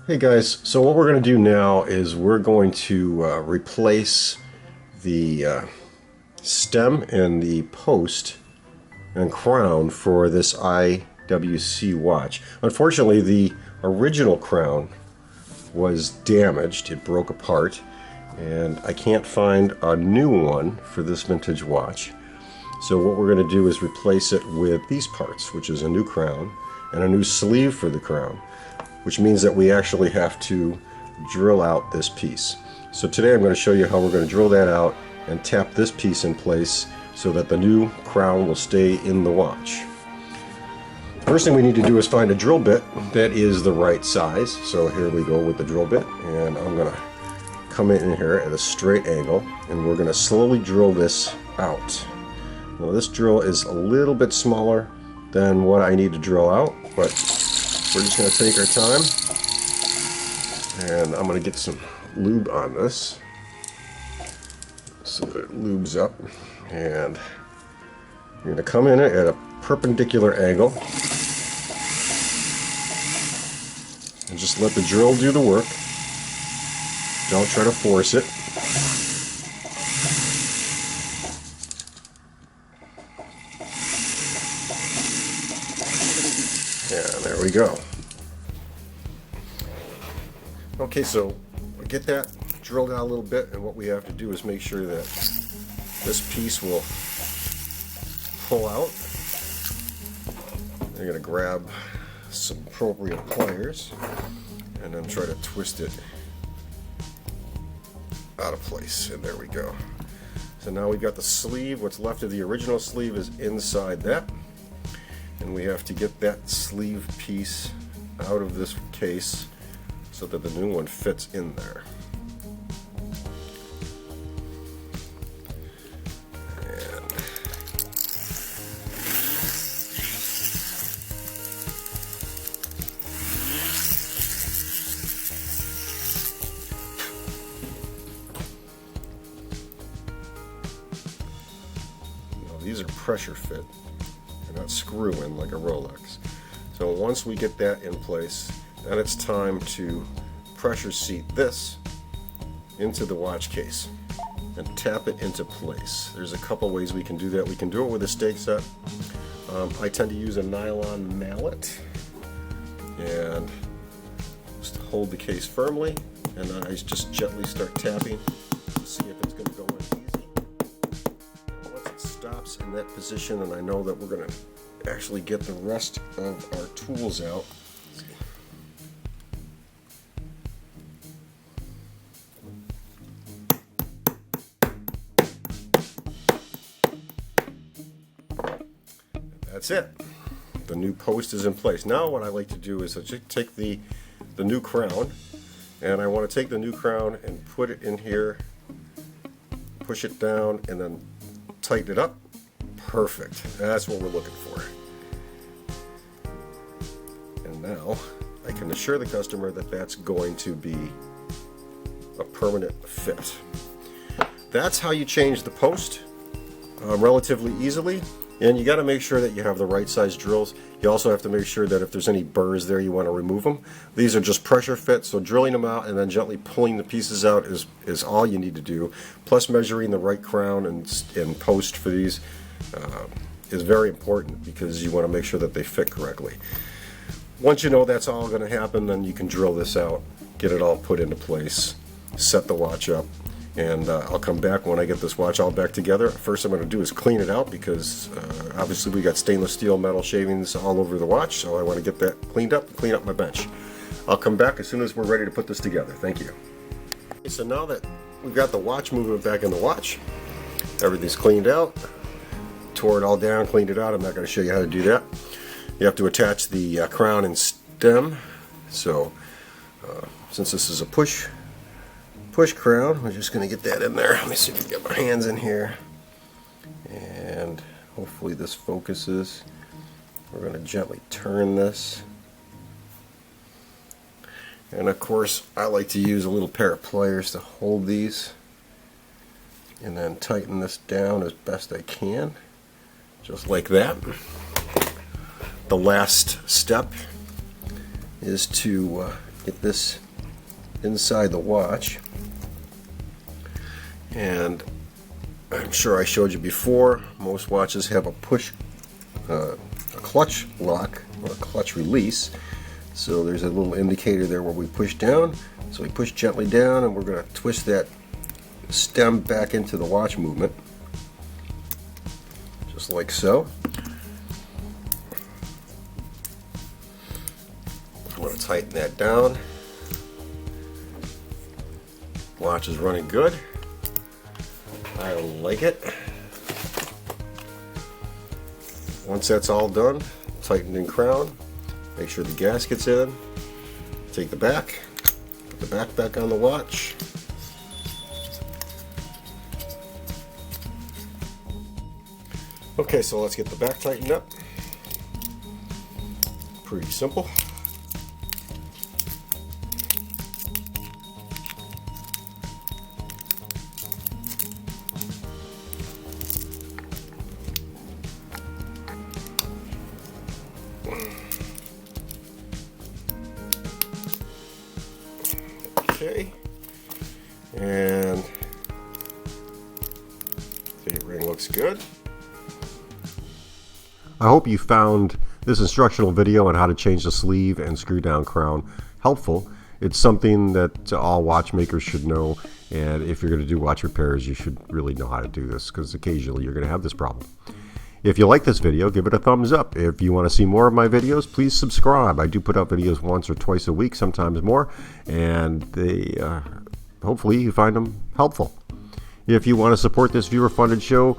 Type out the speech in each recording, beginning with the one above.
Hey guys, so what we're going to do now is we're going to replace the stem and the post and crown for this IWC watch. Unfortunately, the original crown was damaged, it broke apart, and I can't find a new one for this vintage watch. So what we're going to do is replace it with these parts, which is a new crown and a new sleeve for the crown, which means that we actually have to drill out this piece. So today I'm going to show you how we're going to drill that out and tap this piece in place so that the new crown will stay in the watch. First thing we need to do is find a drill bit that is the right size. So here we go with the drill bit, and I'm going to come in here at a straight angle, and we're going to slowly drill this out. Now this drill is a little bit smaller than what I need to drill out, but we're just going to take our time, and I'm going to get some lube on this so that it lubes up, and you're going to come in at a perpendicular angle and just let the drill do the work. Don't try to force it. Yeah, there we go. Okay, so we get that drilled out a little bit, and what we have to do is make sure that this piece will pull out. You're going to grab some appropriate pliers and then try to twist it out of place, and there we go. So now we've got the sleeve. What's left of the original sleeve is inside that, and we have to get that sleeve piece out of this case so that the new one fits in there. And these are pressure fit. They're not screw in like a Rolex. So once we get that in place, then it's time to pressure seat this into the watch case and tap it into place. There's a couple ways we can do that. We can do it with a stake set. I tend to use a nylon mallet and just hold the case firmly, and then I just gently start tapping to see if it's going to go in easy. Once it stops in that position, and I know that we're going to actually get the rest of our tools out. That's it. The new post is in place. Now what I like to do is I just take the new crown, and I want to take the new crown and put it in here, push it down, and then tighten it up. Perfect. That's what we're looking for. And now I can assure the customer that that's going to be a permanent fit. That's how you change the post relatively easily. And you got to make sure that you have the right size drills. You also have to make sure that if there's any burrs there, you want to remove them. These are just pressure fit, so drilling them out and then gently pulling the pieces out is all you need to do. Plus measuring the right crown and post for these is very important, because you want to make sure that they fit correctly. Once you know that's all going to happen, then you can drill this out, get it all put into place, set the watch up. And I'll come back when I get this watch all back together. First I'm going to do is clean it out, because obviously we got stainless steel metal shavings all over the watch, so I want to get that cleaned up and clean up my bench. I'll come back as soon as we're ready to put this together. Thank you. Okay, so now that we've got the watch movement back in the watch, everything's cleaned out, tore it all down, cleaned it out. I'm not going to show you how to do that. You have to attach the crown and stem. So since this is a push crown, we're just going to get that in there. Let me see if we can get my hands in here, and hopefully this focuses. We're going to gently turn this, and of course I like to use a little pair of pliers to hold these, and then tighten this down as best I can, just like that. The last step is to get this inside the watch. And I'm sure I showed you before, most watches have a push, a clutch lock or a clutch release. So there's a little indicator there where we push down. So we push gently down, and we're going to twist that stem back into the watch movement, just like so. I'm going to tighten that down. Watch is running good. I like it. Once that's all done, tighten in crown, make sure the gasket's in, take the back, put the back on the watch. Okay, so let's get the back tightened up. Pretty simple. Okay, and the ring looks good. I hope you found this instructional video on how to change the sleeve and screw down crown helpful. It's something that all watchmakers should know, and if you're going to do watch repairs, you should really know how to do this, because occasionally you're going to have this problem. If you like this video, give it a thumbs up. If you want to see more of my videos, please subscribe. I do put out videos once or twice a week, sometimes more, and they hopefully you find them helpful. If you want to support this viewer-funded show,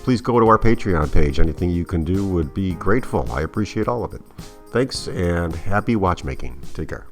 please go to our Patreon page. Anything you can do would be grateful. I appreciate all of it. Thanks, and happy watchmaking. Take care.